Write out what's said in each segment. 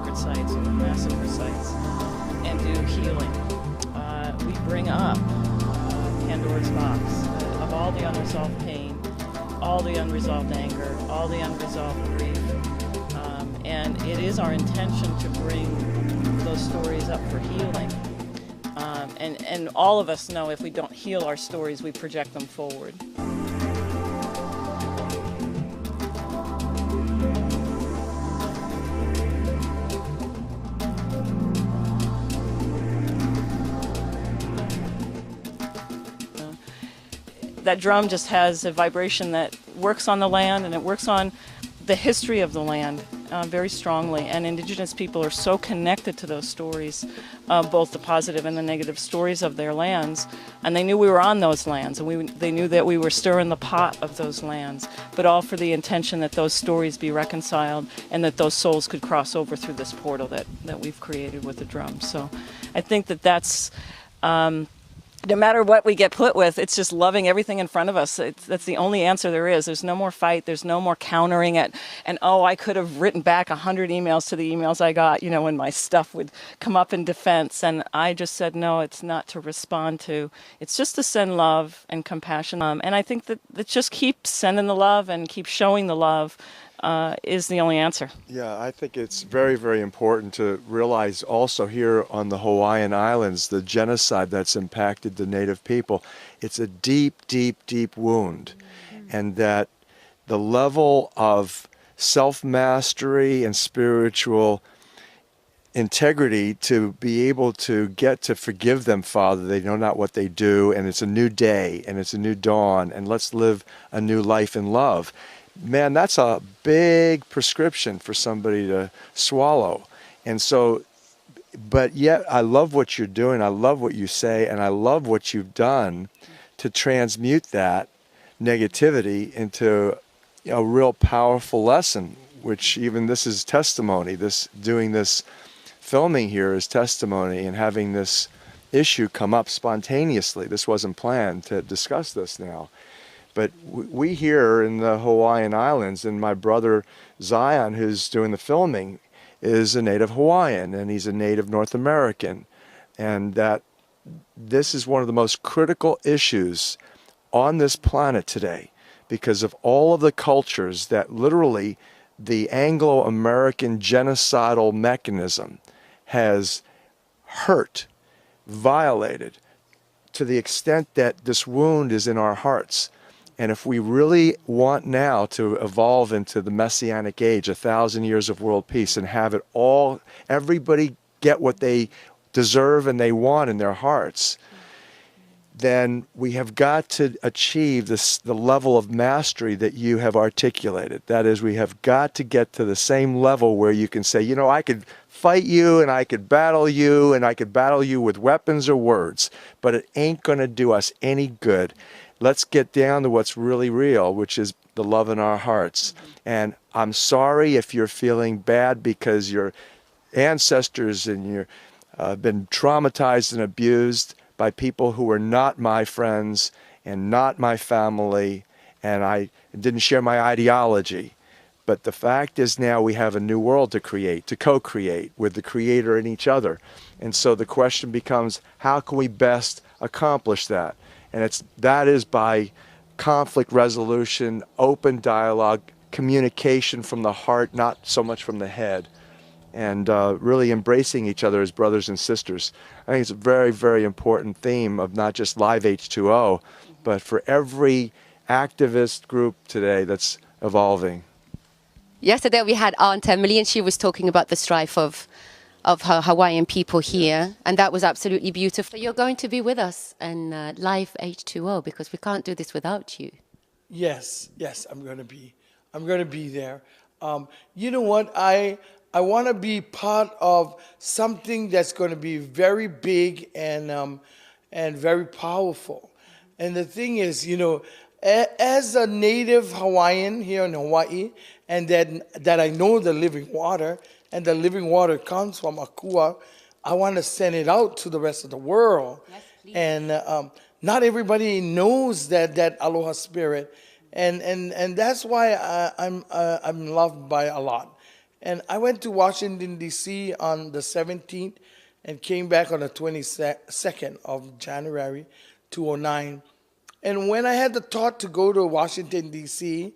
sacred sites or the massacre sites and do healing. We bring up Pandora's box of all the unresolved pain, all the unresolved anger, all the unresolved grief. And it is our intention to bring those stories up for healing. And all of us know if we don't heal our stories, we project them forward. That drum just has a vibration that works on the land, and it works on the history of the land very strongly. And Indigenous people are so connected to those stories, both the positive and the negative stories of their lands. And they knew we were on those lands, and they knew that we were stirring the pot of those lands, but all for the intention that those stories be reconciled and that those souls could cross over through this portal that we've created with the drum. So I think that's no matter what we get put with, it's just loving everything in front of us. That's the only answer there is. There's no more fight. There's no more countering it. And, I could have written back 100 emails to the emails I got, when my stuff would come up in defense. And I just said, no, it's not to respond to. It's just to send love and compassion. And I think that just keep sending the love and keep showing the love is the only answer. Yeah, I think it's very, very important to realize also here on the Hawaiian Islands, the genocide that's impacted the native people. It's a deep, deep, deep wound. And that the level of self-mastery and spiritual integrity to be able to get to forgive them, Father. They know not what they do, and it's a new day, and it's a new dawn, and let's live a new life in love. Man, that's a big prescription for somebody to swallow. And so, but yet I love what you're doing, I love what you say, and I love what you've done to transmute that negativity into a real powerful lesson, which even this is testimony. Doing this filming here is testimony, and having this issue come up spontaneously. This wasn't planned to discuss this now. But we here in the Hawaiian Islands, and my brother Zion, who's doing the filming, is a native Hawaiian, and he's a native North American. And that this is one of the most critical issues on this planet today, because of all of the cultures that literally the Anglo-American genocidal mechanism has hurt, violated, to the extent that this wound is in our hearts. And if we really want now to evolve into the Messianic age, 1,000 years of world peace, and have it all, everybody get what they deserve and they want in their hearts, then we have got to achieve the level of mastery that you have articulated. That is, we have got to get to the same level where you can say, I could fight you, and I could battle you, and I could battle you with weapons or words, but it ain't going to do us any good. Let's get down to what's really real, which is the love in our hearts. And I'm sorry if you're feeling bad because your ancestors and you've been traumatized and abused by people who were not my friends and not my family, and I didn't share my ideology. But the fact is now we have a new world to create, to co-create with the Creator and each other. And so the question becomes, how can we best accomplish that? And that is by conflict resolution, open dialogue, communication from the heart, not so much from the head, and really embracing each other as brothers and sisters. I think it's a very, very important theme of not just Live H2O, but for every activist group today that's evolving. Yesterday we had Aunt Emily, and she was talking about the strife of her Hawaiian people here, and that was absolutely beautiful. You're going to be with us in Live H2O, because we can't do this without you. Yes, I'm going to be there. You know what? I want to be part of something that's going to be very big and very powerful. And the thing is, as a native Hawaiian here in Hawaii, and that I know the living water, and the living water comes from Akua, I want to send it out to the rest of the world. Yes, and not everybody knows that aloha spirit, and that's why I'm loved by a lot. And I went to Washington, D.C. on the 17th and came back on the 22nd of January 2009. And when I had the thought to go to Washington, D.C.,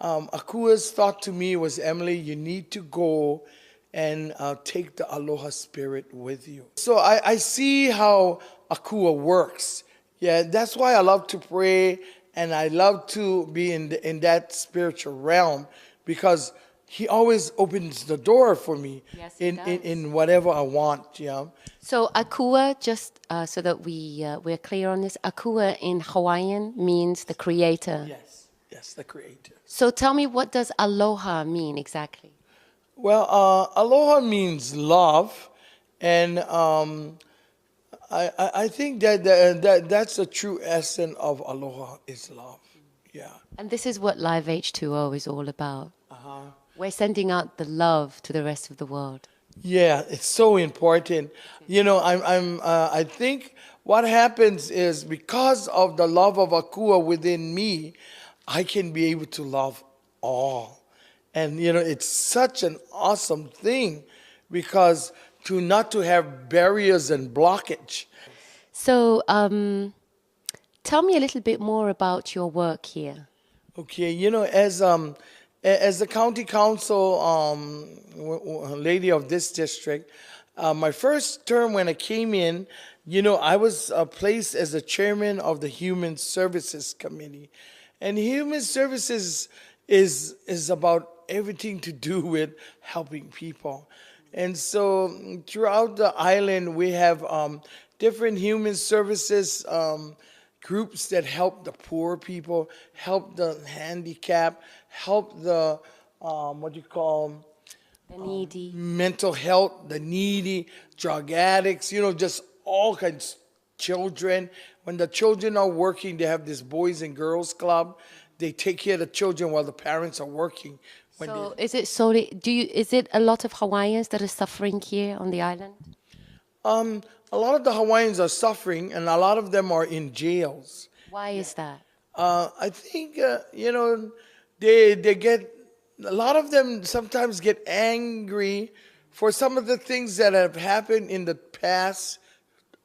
Akua's thought to me was, Emily, you need to go and take the Aloha spirit with you. So I see how Akua works. Yeah, that's why I love to pray and I love to be in that spiritual realm, because he always opens the door for me. Yes, he in whatever I want. Yeah. So Akua, just so that we're clear on this, Akua in Hawaiian means the creator. Yes, the creator. So tell me, what does aloha mean exactly? Well, aloha means love, and I think that's the true essence of aloha is love. Yeah. And this is what Live H2O is all about. We're sending out the love to the rest of the world. Yeah, it's so important. You know, I think what happens is, because of the love of Akua within me, I can be able to love all. And, you know, it's such an awesome thing, because not to have barriers and blockage. So tell me a little bit more about your work here. Okay, you know, as the county council lady of this district, my first term when I came in, you know, I was placed as the chairman of the Human Services Committee. And Human Services is about everything to do with helping people. And so throughout the island, we have different human services groups that help the poor people, help the handicapped, help the, The needy. mental health, the needy, drug addicts, you know, just all kinds, children. When the children are working, they have this Boys and Girls Club. They take care of the children while the parents are working. So is it solely, is it a lot of Hawaiians that are suffering here on the island? A lot of the Hawaiians are suffering, and a lot of them are in jails. Why is that? I think, you know, they get, a lot of them sometimes get angry for some of the things that have happened in the past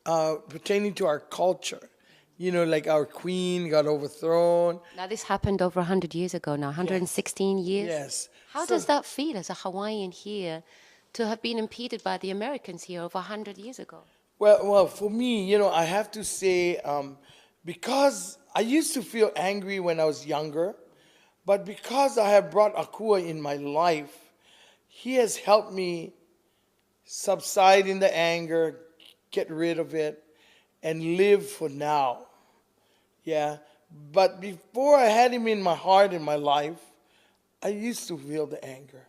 pertaining to our culture. You know, like our queen got overthrown. Now this happened over 100 years ago now, 116 years? Yes. How does that feel as a Hawaiian here to have been impeded by the Americans here over 100 years ago? Well, for me, you know, I have to say, because I used to feel angry when I was younger, but because I have brought Akua in my life, he has helped me subside in the anger, get rid of it, and live for now. Yeah. But before I had him in my heart, in my life, I used to feel the anger.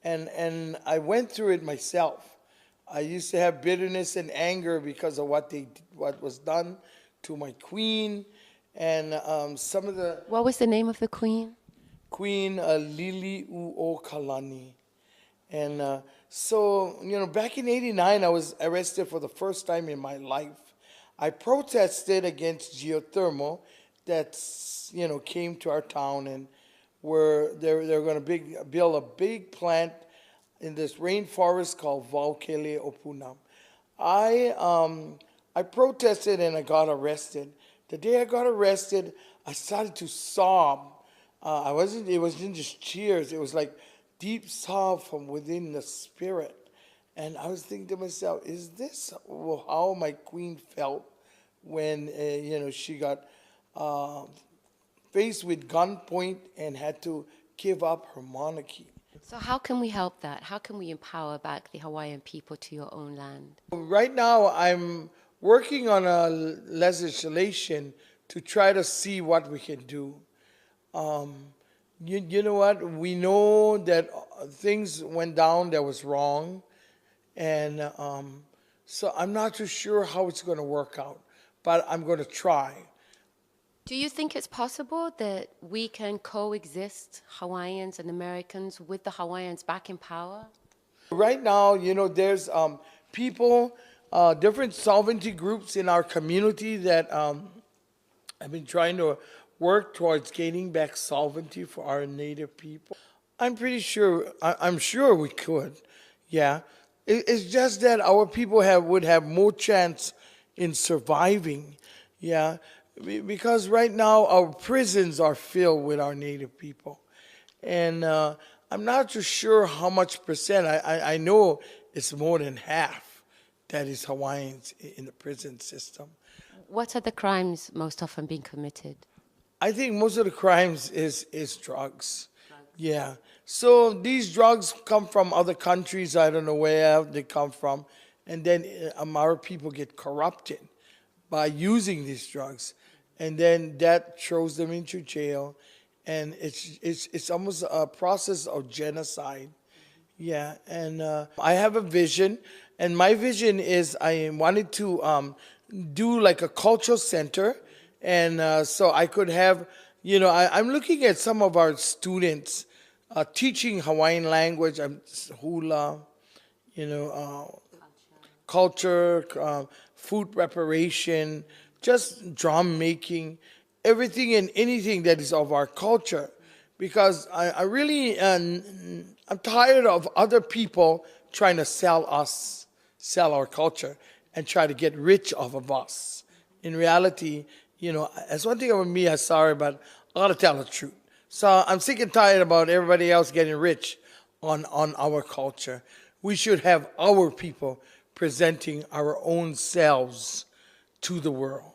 And I went through it myself. I used to have bitterness and anger because of what was done to my queen, and some of the... What was the name of the queen? Queen Lili'uo Kalani. And so, you know, back in '89, I was arrested for the first time in my life. I protested against geothermal that, you know, came to our town, and they're going to build a big plant in this rainforest called Vaukele Opunam. I protested and I got arrested. The day I got arrested, I started to sob. It wasn't just cheers, it was like deep sob from within the spirit. And I was thinking to myself, is this how my queen felt when, you know, she got faced with gunpoint and had to give up her monarchy? So how can we help that? How can we empower back the Hawaiian people to your own land? Right now, I'm working on a legislation to try to see what we can do. You know what? We know that things went down that was wrong. And so I'm not too sure how it's going to work out, but I'm going to try. Do you think it's possible that we can coexist, Hawaiians and Americans, with the Hawaiians back in power? Right now, you know, there's people, different sovereignty groups in our community that have been trying to work towards gaining back sovereignty for our native people. I'm pretty sure. I'm sure we could. Yeah, it's just that our people would have more chance in surviving. Yeah, because right now our prisons are filled with our native people, and I'm not too sure how much percent. I know it's more than half that is Hawaiians in the prison system. What are the crimes most often being committed? I think most of the crimes is drugs. Yeah. So these drugs come from other countries. I don't know where they come from, and then our people get corrupted by using these drugs, and then that throws them into jail, and it's almost a process of genocide. Yeah, and I have a vision, and my vision is I wanted to do like a cultural center, and so I could have, I'm looking at some of our students teaching Hawaiian language, hula, culture, food preparation, just drum making, everything and anything that is of our culture. Because I really, I'm tired of other people trying to sell our culture and try to get rich off of us. In reality, that's one thing about me I'm sorry, but I gotta tell the truth. So I'm sick and tired about everybody else getting rich on our culture. We should have our people presenting our own selves to the world.